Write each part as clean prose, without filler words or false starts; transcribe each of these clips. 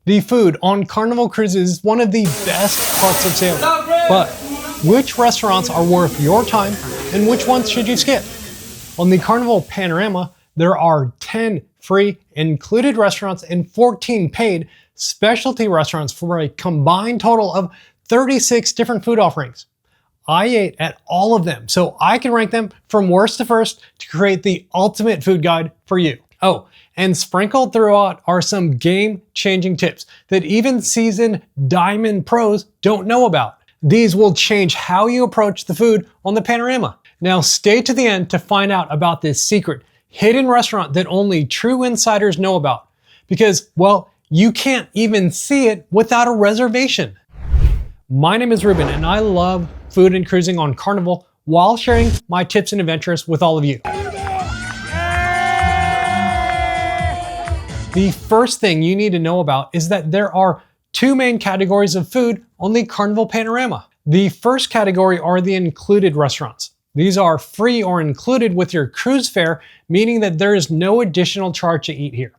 The food on Carnival cruises is one of the best parts of sailing, but which restaurants are worth your time and which ones should you skip? On the Carnival Panorama, there are 10 free included restaurants and 14 paid specialty restaurants for a combined total of 36 different food offerings. I ate at all of them, so I can rank them from worst to first to create the ultimate food guide for you. Oh, and sprinkled throughout are some game-changing tips that even seasoned diamond pros don't know about. These will change how you approach the food on the Panorama. Now stay to the end to find out about this secret, hidden restaurant that only true insiders know about. Because, well, you can't even see it without a reservation. My name is Ruben and I love food and cruising on Carnival while sharing my tips and adventures with all of you. The first thing you need to know about is that there are two main categories of food on the Carnival Panorama. The first category are the included restaurants. These are free or included with your cruise fare, meaning that there is no additional charge to eat here.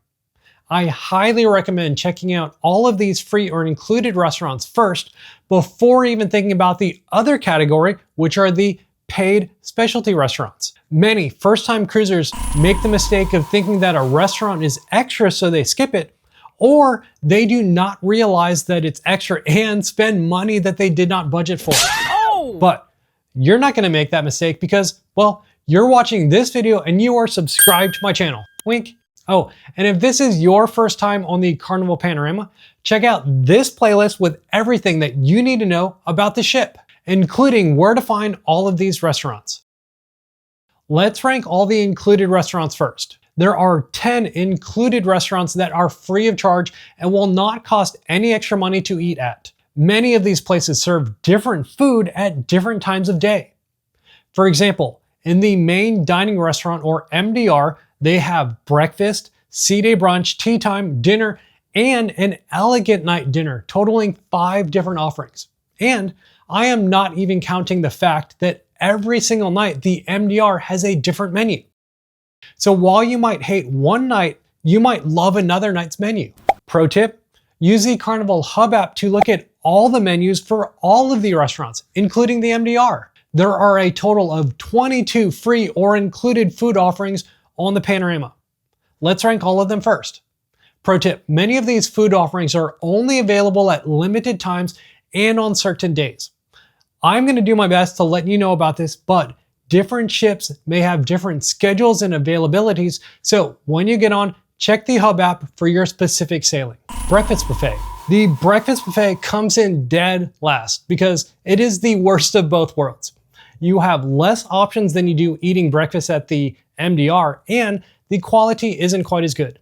I highly recommend checking out all of these free or included restaurants first before even thinking about the other category, which are the paid specialty restaurants. Many first-time cruisers make the mistake of thinking that a restaurant is extra so they skip it, or they do not realize that it's extra and spend money that they did not budget for. Oh! But you're not gonna make that mistake because, well, you're watching this video and you are subscribed to my channel. Wink. Oh, and if this is your first time on the Carnival Panorama, check out this playlist with everything that you need to know about the ship, including where to find all of these restaurants. Let's rank all the included restaurants first. There are 10 included restaurants that are free of charge and will not cost any extra money to eat at. Many of these places serve different food at different times of day. For example, in the main dining restaurant or MDR, they have breakfast, sea day brunch, tea time, dinner, and an elegant night dinner, totaling 5 different offerings. And I am not even counting the fact that every single night the MDR has a different menu. So while you might hate one night, you might love another night's menu. Pro tip, use the Carnival Hub app to look at all the menus for all of the restaurants, including the MDR. There are a total of 22 free or included food offerings on the Panorama. Let's rank all of them first. Pro tip, many of these food offerings are only available at limited times and on certain days. I'm gonna do my best to let you know about this, but different ships may have different schedules and availabilities, so when you get on, check the Hub app for your specific sailing. Breakfast buffet. The breakfast buffet comes in dead last because it is the worst of both worlds. You have less options than you do eating breakfast at the MDR, and the quality isn't quite as good.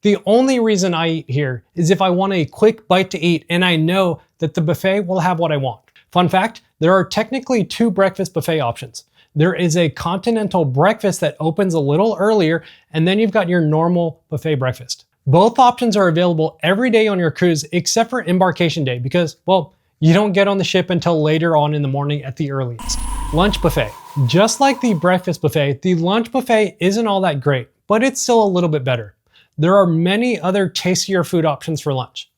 The only reason I eat here is if I want a quick bite to eat and I know that the buffet will have what I want. Fun fact, there are technically 2 breakfast buffet options. There is a continental breakfast that opens a little earlier, and then you've got your normal buffet breakfast. Both options are available every day on your cruise except for embarkation day because, well, you don't get on the ship until later on in the morning at the earliest. Lunch buffet. Just like the breakfast buffet, the lunch buffet isn't all that great, but it's still a little bit better. There are many other tastier food options for lunch.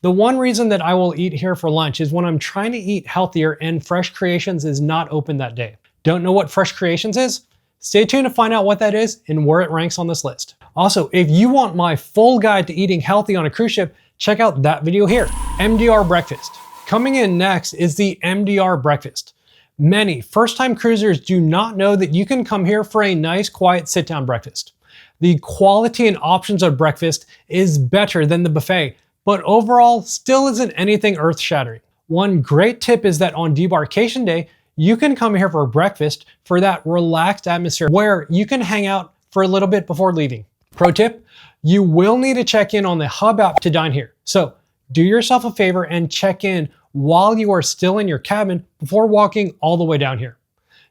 The one reason that I will eat here for lunch is when I'm trying to eat healthier and Fresh Creations is not open that day. Don't know what Fresh Creations is? Stay tuned to find out what that is and where it ranks on this list. Also, if you want my full guide to eating healthy on a cruise ship, check out that video here. MDR breakfast. Coming in next is the MDR breakfast. Many first-time cruisers do not know that you can come here for a nice, quiet sit-down breakfast. The quality and options of breakfast is better than the buffet, but overall still isn't anything earth-shattering. One great tip is that on debarkation day, you can come here for breakfast for that relaxed atmosphere where you can hang out for a little bit before leaving. Pro tip, you will need to check in on the Hub app to dine here. So do yourself a favor and check in while you are still in your cabin before walking all the way down here.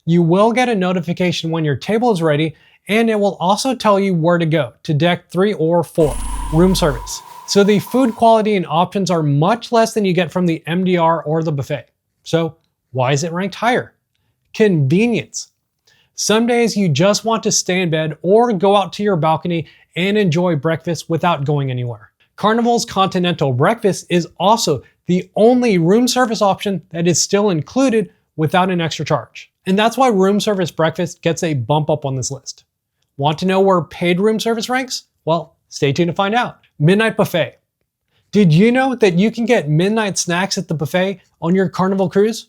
You will get a notification when your table is ready, and it will also tell you where to go to deck 3 or 4, room service. So the food quality and options are much less than you get from the MDR or the buffet. So why is it ranked higher? Convenience. Some days you just want to stay in bed or go out to your balcony and enjoy breakfast without going anywhere. Carnival's Continental Breakfast is also the only room service option that is still included without an extra charge. And that's why room service breakfast gets a bump up on this list. Want to know where paid room service ranks? Well, stay tuned to find out. Midnight buffet. Did you know that you can get midnight snacks at the buffet on your Carnival cruise?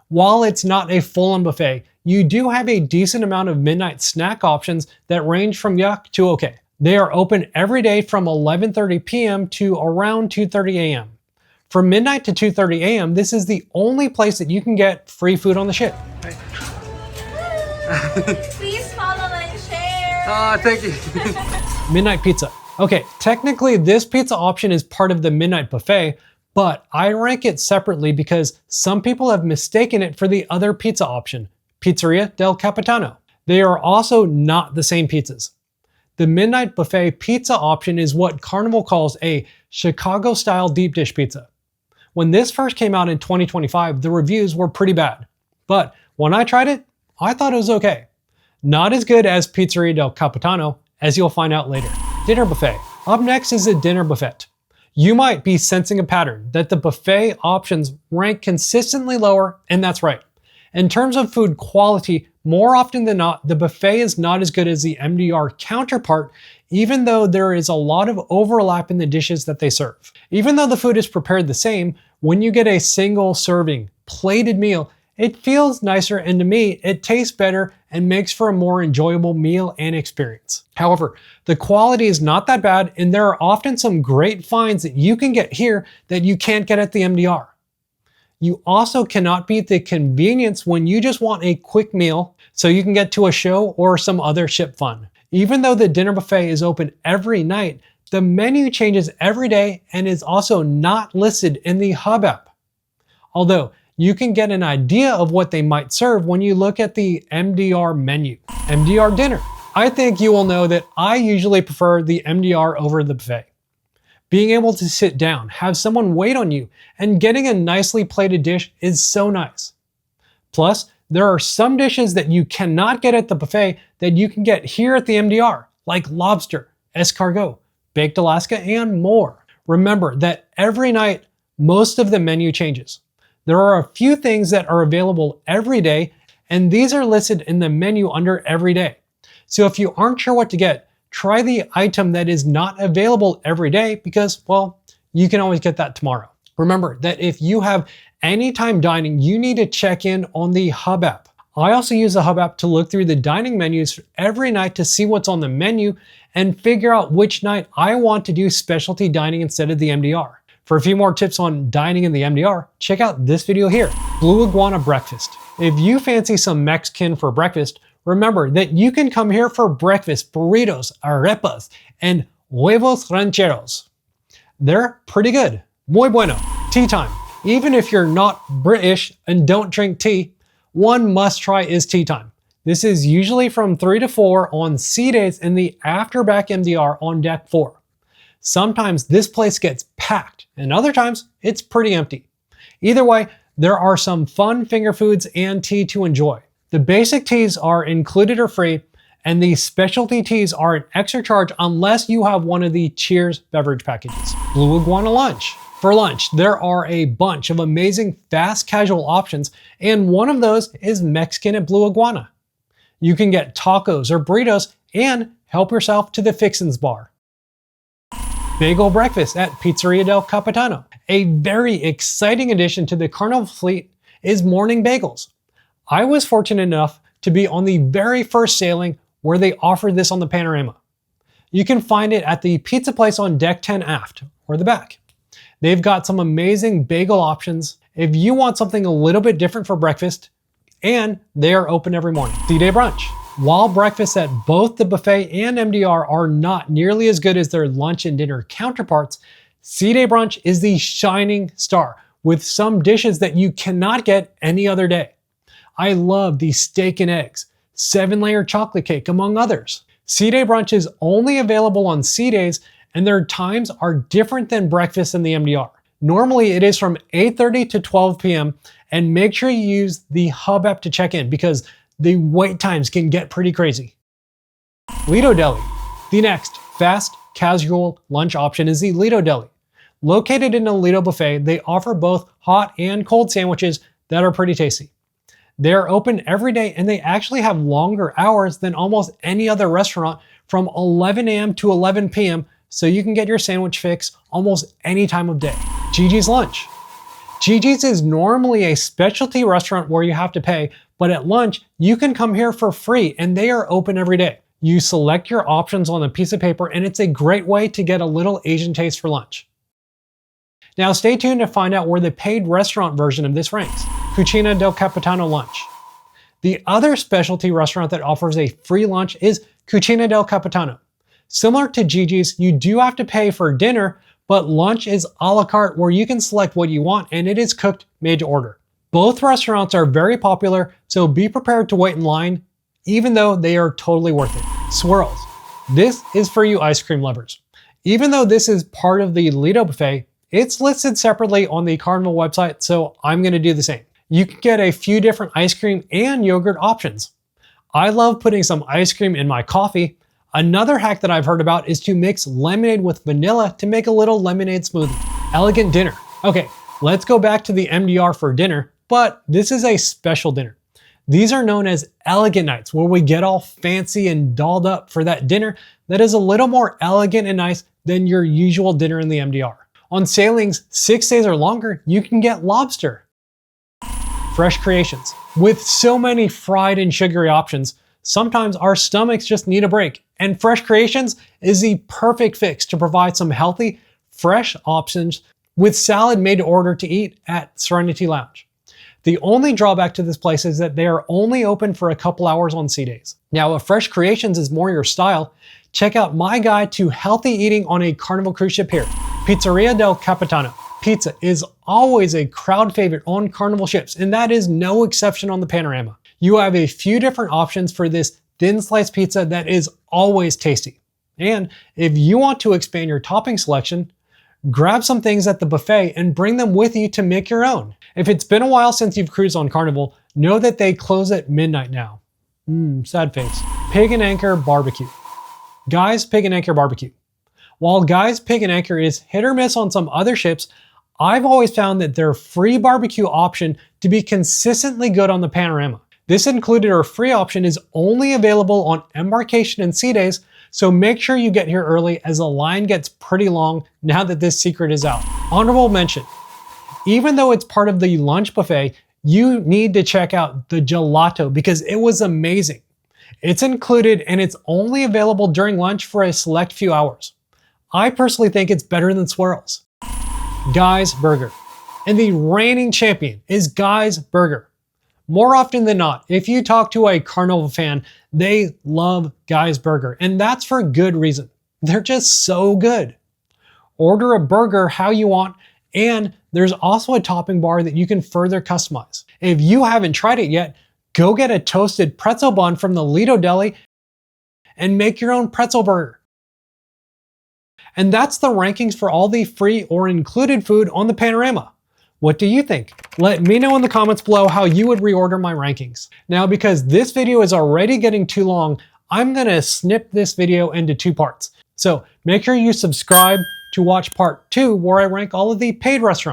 While it's not a full-on buffet, you do have a decent amount of midnight snack options that range from yuck to okay. They are open every day from 11:30 p.m. to around 2:30 a.m. From midnight to 2:30 a.m., this is the only place that you can get free food on the ship. Please follow and share. Thank you. Midnight pizza. Okay, technically this pizza option is part of the midnight buffet, but I rank it separately because some people have mistaken it for the other pizza option, Pizzeria del Capitano. They are also not the same pizzas. The midnight buffet pizza option is what Carnival calls a Chicago-style deep dish pizza. When this first came out in 2025, the reviews were pretty bad. But when I tried it, I thought it was okay. Not as good as Pizzeria del Capitano, as you'll find out later. Dinner buffet. Up next is a dinner buffet. You might be sensing a pattern that the buffet options rank consistently lower, and that's right. In terms of food quality, more often than not, the buffet is not as good as the MDR counterpart, even though there is a lot of overlap in the dishes that they serve. Even though the food is prepared the same, when you get a single serving, plated meal, it feels nicer, and to me, it tastes better and makes for a more enjoyable meal and experience. However, the quality is not that bad, and there are often some great finds that you can get here that you can't get at the MDR. You also cannot beat the convenience when you just want a quick meal so you can get to a show or some other ship fun. Even though the dinner buffet is open every night, the menu changes every day and is also not listed in the Hub app. Although, you can get an idea of what they might serve when you look at the MDR menu. MDR dinner. I think you will know that I usually prefer the MDR over the buffet. Being able to sit down, have someone wait on you, and getting a nicely plated dish is so nice. Plus, there are some dishes that you cannot get at the buffet that you can get here at the MDR, like lobster, escargot, baked Alaska, and more. Remember that every night, most of the menu changes. There are a few things that are available every day, and these are listed in the menu under every day. So if you aren't sure what to get, try the item that is not available every day because, well, you can always get that tomorrow. Remember that if you have anytime dining, you need to check in on the Hub app. I also use the Hub app to look through the dining menus every night to see what's on the menu and figure out which night I want to do specialty dining instead of the MDR. For a few more tips on dining in the MDR, check out this video here, Blue Iguana Breakfast. If you fancy some Mexican for breakfast, remember that you can come here for breakfast, burritos, arepas, and huevos rancheros. They're pretty good. Muy bueno. Tea time. Even if you're not British and don't drink tea, one must try is tea time. This is usually from 3 to 4 on sea days in the afterback MDR on deck 4. Sometimes this place gets packed, and other times it's pretty empty. Either way, there are some fun finger foods and tea to enjoy. The basic teas are included or free, and the specialty teas are an extra charge unless you have one of the Cheers beverage packages. Blue Iguana lunch. For lunch, there are a bunch of amazing fast casual options, and one of those is Mexican at Blue Iguana. You can get tacos or burritos and help yourself to the Fixins bar. Bagel breakfast at Pizzeria del Capitano. A very exciting addition to the Carnival fleet is morning bagels. I was fortunate enough to be on the very first sailing where they offered this on the Panorama. You can find it at the pizza place on deck 10 aft, or the back. They've got some amazing bagel options if you want something a little bit different for breakfast, and they are open every morning. D-Day brunch. While breakfasts at both the buffet and MDR are not nearly as good as their lunch and dinner counterparts, C-Day brunch is the shining star with some dishes that you cannot get any other day. I love the steak and eggs, 7-layer chocolate cake, among others. C-Day brunch is only available on C days, and their times are different than breakfast in the MDR. Normally it is from 8:30 to 12 p.m. and make sure you use the Hub app to check in because the wait times can get pretty crazy. Lido Deli, the next fast casual lunch option is the Lido Deli. Located in the Lido Buffet, they offer both hot and cold sandwiches that are pretty tasty. They're open every day and they actually have longer hours than almost any other restaurant from 11 a.m. to 11 p.m. so you can get your sandwich fix almost any time of day. Gigi's Lunch. Gigi's is normally a specialty restaurant where you have to pay, but at lunch, you can come here for free and they are open every day. You select your options on a piece of paper and it's a great way to get a little Asian taste for lunch. Now stay tuned to find out where the paid restaurant version of this ranks, Cucina del Capitano Lunch. The other specialty restaurant that offers a free lunch is Cucina del Capitano. Similar to Gigi's, you do have to pay for dinner, but lunch is a la carte where you can select what you want and it is cooked made to order. Both restaurants are very popular, so be prepared to wait in line, even though they are totally worth it. Swirls. This is for you ice cream lovers. Even though this is part of the Lido Buffet, it's listed separately on the Carnival website, so I'm gonna do the same. You can get a few different ice cream and yogurt options. I love putting some ice cream in my coffee. Another hack that I've heard about is to mix lemonade with vanilla to make a little lemonade smoothie. Elegant dinner. Okay, let's go back to the MDR for dinner, but this is a special dinner. These are known as elegant nights, where we get all fancy and dolled up for that dinner that is a little more elegant and nice than your usual dinner in the MDR. On sailings 6 days or longer, you can get lobster. Fresh Creations. With so many fried and sugary options, sometimes our stomachs just need a break, and Fresh Creations is the perfect fix to provide some healthy, fresh options with salad made to order to eat at Serenity Lounge. The only drawback to this place is that they are only open for a couple hours on sea days. Now, if Fresh Creations is more your style, check out my guide to healthy eating on a Carnival cruise ship here, Pizzeria del Capitano. Pizza is always a crowd favorite on Carnival ships, and that is no exception on the Panorama. You have a few different options for this thin sliced pizza that is always tasty. And if you want to expand your topping selection, grab some things at the buffet and bring them with you to make your own. If it's been a while since you've cruised on Carnival, know that they close at midnight now. Sad face. Pig and Anchor Barbecue. Guy's Pig and Anchor Barbecue. While Guy's Pig and Anchor is hit or miss on some other ships, I've always found that their free barbecue option to be consistently good on the Panorama. This included or free option is only available on embarkation and sea days, so make sure you get here early as the line gets pretty long now that this secret is out. Honorable mention. Even though it's part of the lunch buffet, you need to check out the gelato because it was amazing. It's included and it's only available during lunch for a select few hours. I personally think it's better than swirls. Guy's Burger. And the reigning champion is Guy's Burger. More often than not, if you talk to a Carnival fan, they love Guy's Burger, and that's for good reason. They're just so good. Order a burger how you want, and there's also a topping bar that you can further customize. If you haven't tried it yet, go get a toasted pretzel bun from the Lido Deli and make your own pretzel burger. And that's the rankings for all the free or included food on the Panorama. What do you think? Let me know in the comments below how you would reorder my rankings. Now, because this video is already getting too long, I'm gonna snip this video into 2 parts. So make sure you subscribe to watch part 2 where I rank all of the paid restaurants.